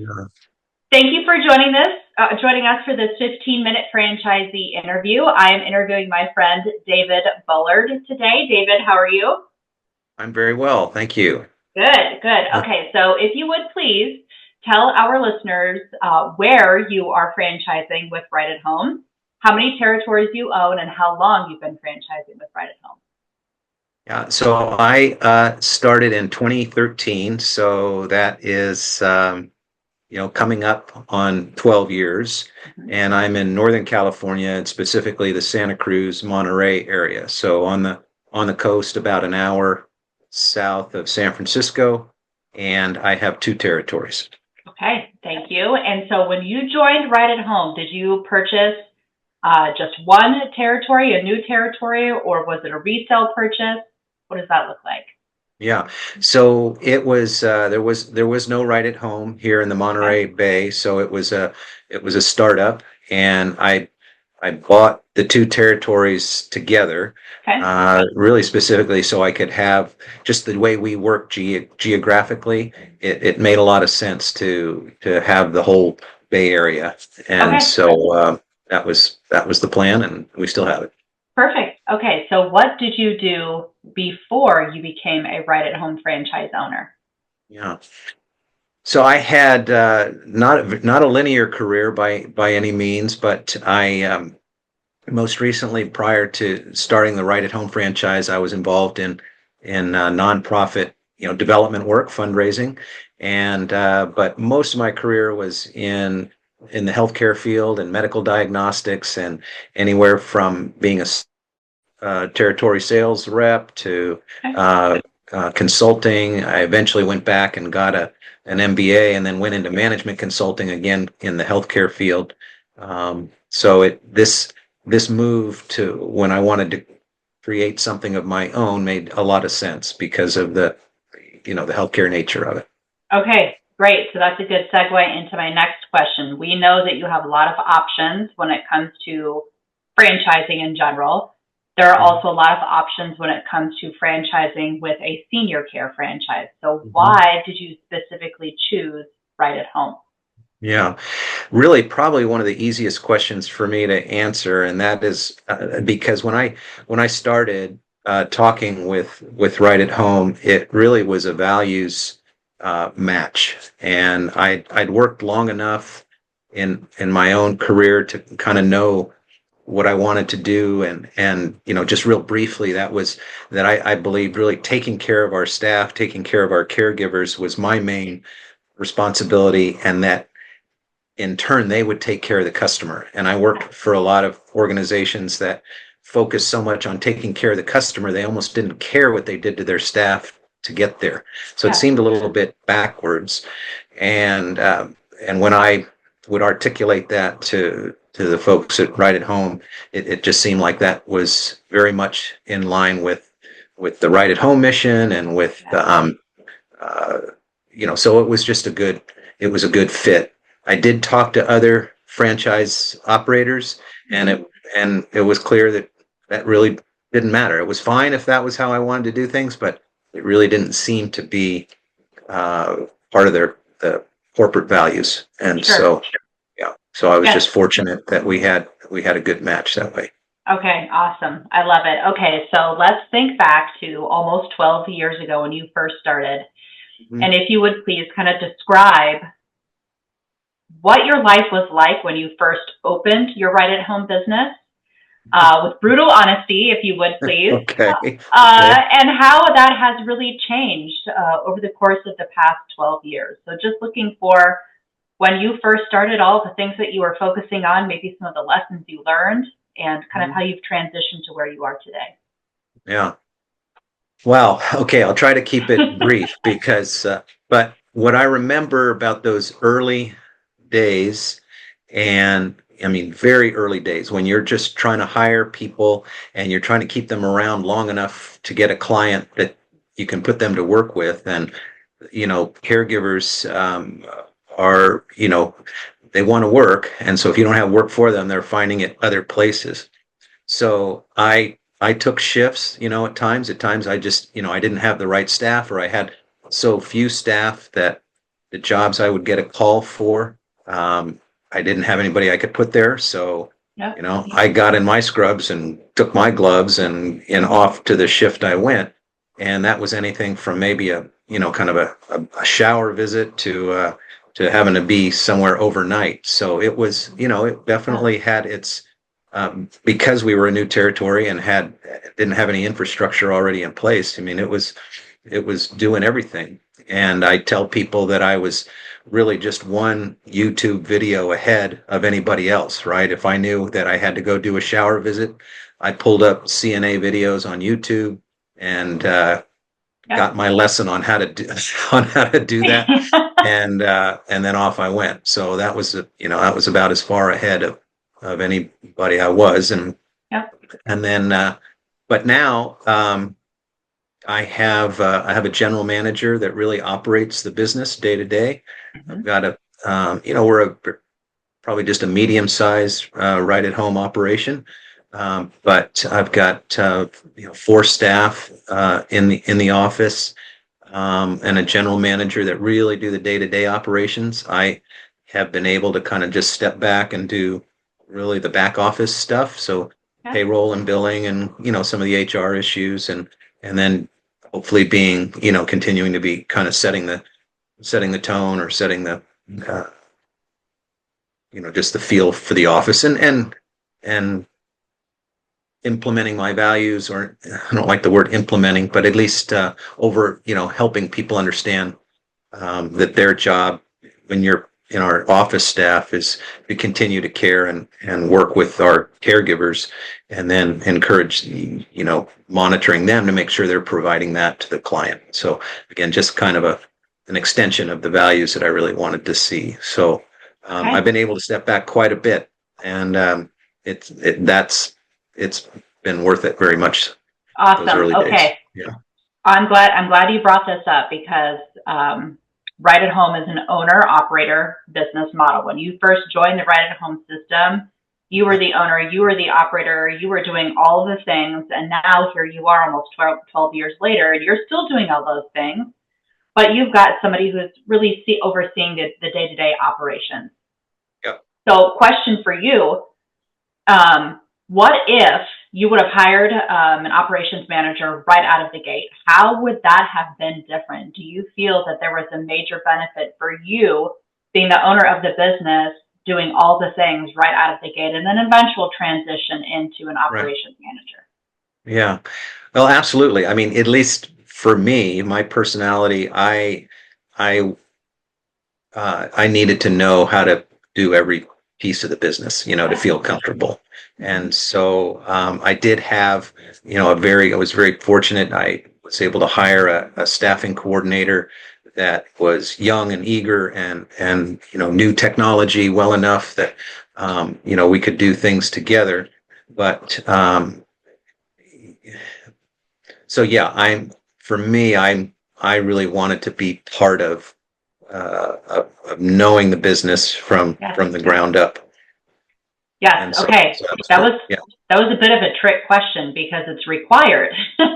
Yeah. Thank you for joining us for this 15-minute franchisee interview. I am interviewing my friend David Bullard today. David, how are you? I'm very well, thank you. Good, good. Okay, so if you would please tell our listeners where you are franchising with Right at Home, how many territories you own, and how long you've been franchising with Right at Home. Yeah, so I started in 2013, so that is coming up on 12 years, Mhm. and I'm in Northern California and specifically the Santa Cruz, Monterey area. So on the coast, about an hour south of San Francisco, and I have two territories. Okay, thank you. And so when you joined Right at Home, did you purchase just one territory, a new territory, or was it a resale purchase? What does that look like? Yeah. So it was there was no right at home here in the Okay. Monterey Bay, so it was a startup, and I bought the two territories together, Okay. really specifically so I could have just the way we work geographically. It made a lot of sense to have the whole Bay Area, and Okay. so that was the plan, and we still have it. Perfect. Okay. So what did you do before you became a right at home franchise owner? Yeah. So I had not a linear career by any means, but I most recently, prior to starting the Right at Home franchise, I was involved in nonprofit development work, fundraising, and but most of my career was in the healthcare field and medical diagnostics, and anywhere from being a territory sales rep to Okay. uh, consulting. I eventually went back and got an MBA, and then went into management consulting again in the healthcare field. So this move to when I wanted to create something of my own made a lot of sense because of the healthcare nature of it. Okay. Great. So that's a good segue into my next question. We know that you have a lot of options when it comes to franchising in general. There are also a lot of options when it comes to franchising with a senior care franchise. So Mhm. why did you specifically choose Right at Home? Yeah, really, probably one of the easiest questions for me to answer, and that is because when I started talking with Right at Home, it really was a values match, and I'd worked long enough in my own career to kind of know what I wanted to do, and just real briefly, that was that I believed really taking care of our staff, taking care of our caregivers was my main responsibility, and that in turn they would take care of the customer. And I worked for a lot of organizations that focused so much on taking care of the customer they almost didn't care what they did to their staff to get there. So it Yeah. seemed a little bit backwards. And when I would articulate that to the folks at Right at Home, it just seemed like that was very much in line with the Right at Home mission, and with Yeah. the uh, so it was a good fit. I did talk to other franchise operators, and Mhm. it was clear that that really didn't matter. It was fine if that was how I wanted to do things, but it really didn't seem to be part of their the corporate values. And Sure. so, yeah, so I was Yes. just fortunate that we had a good match that way. Okay, awesome. I love it. Okay, so let's think back to almost 12 years ago when you first started. Mhm. And if you would please kind of describe what your life was like when you first opened your right at home business, with brutal honesty, if you would please, Okay. Okay. and how that has really changed over the course of the past 12 years. So just looking for when you first started, all the things that you were focusing on, maybe some of the lessons you learned, and kind of Mhm. how you've transitioned to where you are today. Yeah. Wow. Okay. I'll try to keep it brief but what I remember about those early days, and I mean, very early days when you're just trying to hire people and you're trying to keep them around long enough to get a client that you can put them to work with. And, caregivers, they want to work. And so if you don't have work for them, they're finding it other places. So I took shifts, at times. At times I just, I didn't have the right staff, or I had so few staff that the jobs I would get a call for, I didn't have anybody I could put there. So, Yep. I got in my scrubs and took my gloves and off to the shift I went. And that was anything from maybe a, kind of a shower visit to having to be somewhere overnight. So it was, it definitely had its, because we were a new territory and didn't have any infrastructure already in place. I mean, it was doing everything. And I tell people that I was really just one YouTube video ahead of anybody else, right? If I knew that I had to go do a shower visit, I pulled up CNA videos on YouTube and got my lesson on how to do that, and then off I went. So that was that was about as far ahead of anybody I was, and then but now I have a general manager that really operates the business day to day. I've got we're probably just a medium-sized right at home operation. But I've got 4 staff in the office, and a general manager that really do the day-to-day operations. I have been able to kind of just step back and do really the back office stuff. So payroll and billing and some of the HR issues, and then hopefully being continuing to be kind of setting the tone, or setting the just the feel for the office, and implementing my values, or I don't like the word implementing, but at least over helping people understand that their job when you're in our office staff is to continue to care and work with our caregivers, and then encourage monitoring them to make sure they're providing that to the client. So again, just kind of an extension of the values that I really wanted to see. So I've been able to step back quite a bit, and it's been worth it very much. Awesome. Those early Okay. days. Yeah. I'm glad you brought this up, because Right at Home is an owner-operator business model. When you first joined the Right at Home system, you were the owner, you were the operator, you were doing all the things, and now here you are almost 12 years later, and you're still doing all those things, but you've got somebody who's really overseeing the day-to-day operations. Yep. So question for you, what if you would have hired an operations manager right out of the gate? How would that have been different? Do you feel that there was a major benefit for you being the owner of the business, doing all the things right out of the gate, and then eventual transition into an operations manager? Yeah, well, absolutely. I mean, at least for me, my personality, I needed to know how to do every piece of the business, to feel comfortable. And so I did have, I was very fortunate. I was able to hire a staffing coordinator that was young and eager and knew technology well enough that, we could do things together. But so yeah, I really wanted to be part of knowing the business from the ground up. Yes. So, okay. That was a bit of a trick question, because it's required for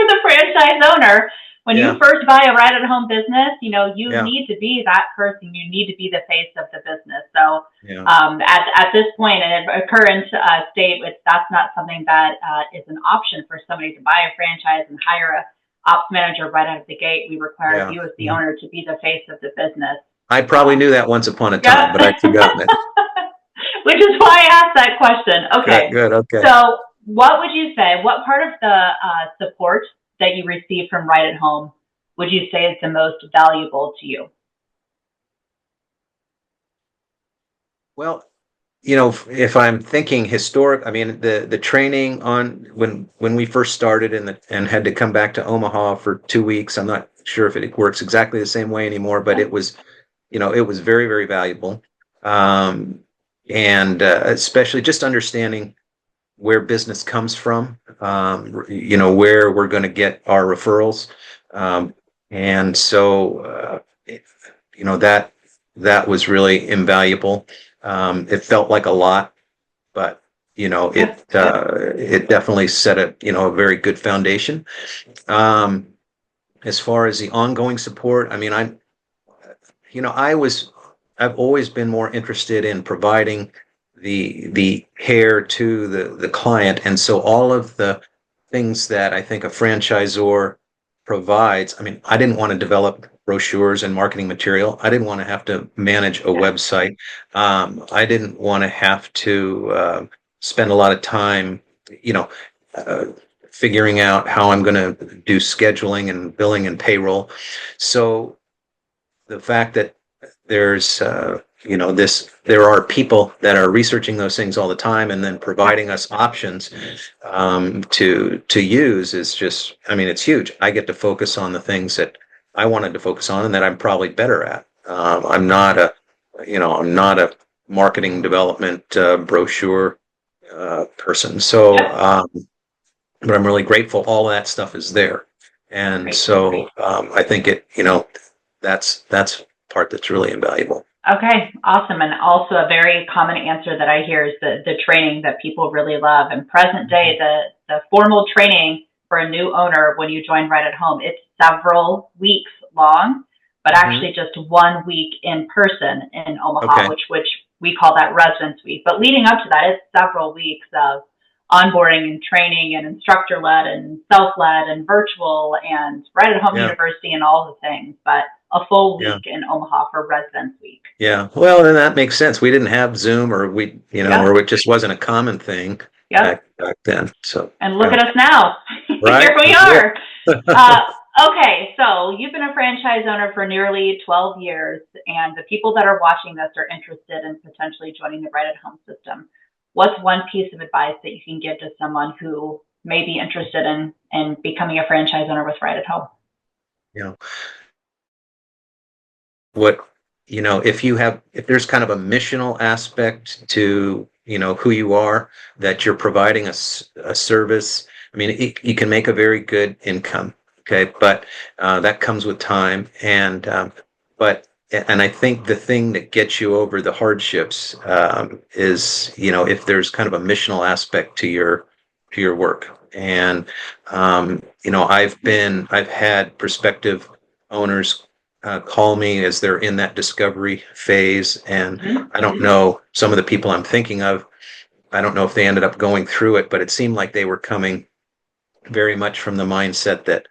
the franchise owner. When you first buy a Right at Home business, you need to be that person. You need to be the face of the business. So at this point in a current state, that's not something that is an option for somebody to buy a franchise and hire a ops manager right out of the gate. We require you as the owner to be the face of the business. I probably knew that once upon a time, but I'd forgotten it. Which is why I asked that question. Okay. Good. Okay. So what would you say, what part of the support that you receive from Right at Home would you say is the most valuable to you? Well, if I'm thinking historic, I mean, the training on when we first started and had to come back to Omaha for 2 weeks, I'm not sure if it works exactly the same way anymore, but it was, it was very, very valuable. And especially just understanding where business comes from, where we're going to get our referrals. And so, that was really invaluable. It felt like a lot, but, it definitely set a very good foundation. as far as the ongoing support, I mean, I've always been more interested in providing the care to the client, and so all of the things that I think a franchisor provides. I mean, I didn't want to develop brochures and marketing material. I didn't want to have to manage a website. I didn't want to have to spend a lot of time, you know, uh, figuring out how I'm going to do scheduling and billing and payroll. So the fact that there's there are people that are researching those things all the time and then providing us options to use is just, I mean, it's huge. I get to focus on the things that I wanted to focus on and that I'm probably better at. I'm not a marketing development brochure person. So, but I'm really grateful all that stuff is there. And so I think that's part that's really invaluable. Okay, awesome. And also a very common answer that I hear is the training that people really love. And present day, the formal training for a new owner when you join Right at Home, it's several weeks long, but actually just 1 week in person in Omaha, which we call that residence week. But leading up to that, it's several weeks of onboarding and training and instructor-led and self-led and virtual and Right at Home University and all the things. But a full week in Omaha for Residence Week. Yeah, well, then that makes sense. We didn't have Zoom, or or it just wasn't a common thing back then. So, and look at us now. Right? Here we are. Okay, so you've been a franchise owner for nearly 12 years, and the people that are watching this are interested in potentially joining the Right at Home system. What's one piece of advice that you can give to someone who may be interested in becoming a franchise owner with Right at Home? If there's kind of a missional aspect to who you are, that you're providing a service, I mean, you can make a very good income, okay, but that comes with time. And I think the thing that gets you over the hardships is if there's kind of a missional aspect to your work. And I've had prospective owners call me as they're in that discovery phase. And I don't know, some of the people I'm thinking of, I don't know if they ended up going through it, but it seemed like they were coming very much from the mindset that,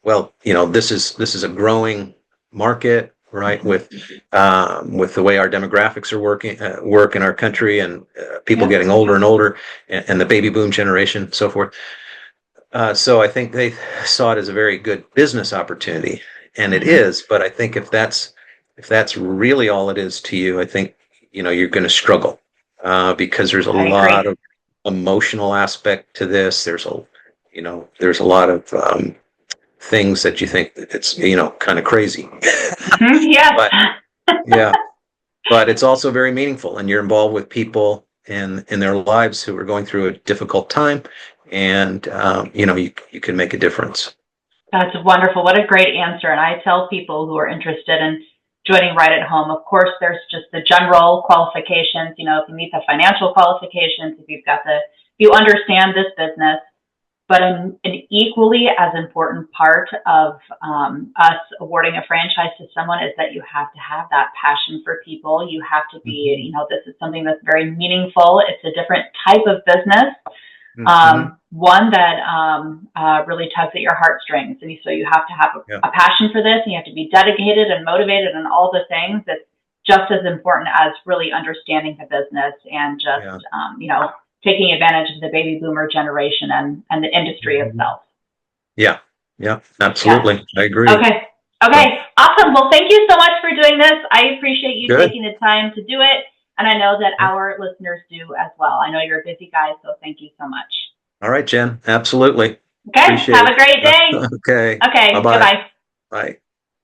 well, this is a growing market, right? With the way our demographics are work in our country, and people getting older and older, and the baby boom generation, so forth. So I think they saw it as a very good business opportunity. And it is, but I think if that's really all it is to you, I think you're going to struggle because there's a lot of emotional aspect to this. There's a lot of things that you think it's kind of crazy. Yes. But it's also very meaningful, and you're involved with people in their lives who are going through a difficult time, and you can make a difference. That's wonderful. What a great answer. And I tell people who are interested in joining Right at Home, of course, there's just the general qualifications, if you meet the financial qualifications, if you understand this business, but an equally as important part of us awarding a franchise to someone is that you have to have that passion for people. You have to be, this is something that's very meaningful. It's a different type of business. One that really tugs at your heartstrings. And so you have to have a passion for this, and you have to be dedicated and motivated and all the things. That's just as important as really understanding the business and just, taking advantage of the baby boomer generation and the industry itself. Yeah, absolutely. I agree. Okay, awesome. Well, thank you so much for doing this. I appreciate you taking the time to do it. And I know that our listeners do as well. I know you're a busy guy, so thank you so much. All right, Jen. Absolutely. Okay. Have a great day. Okay. Okay. Bye-bye. Goodbye. Bye.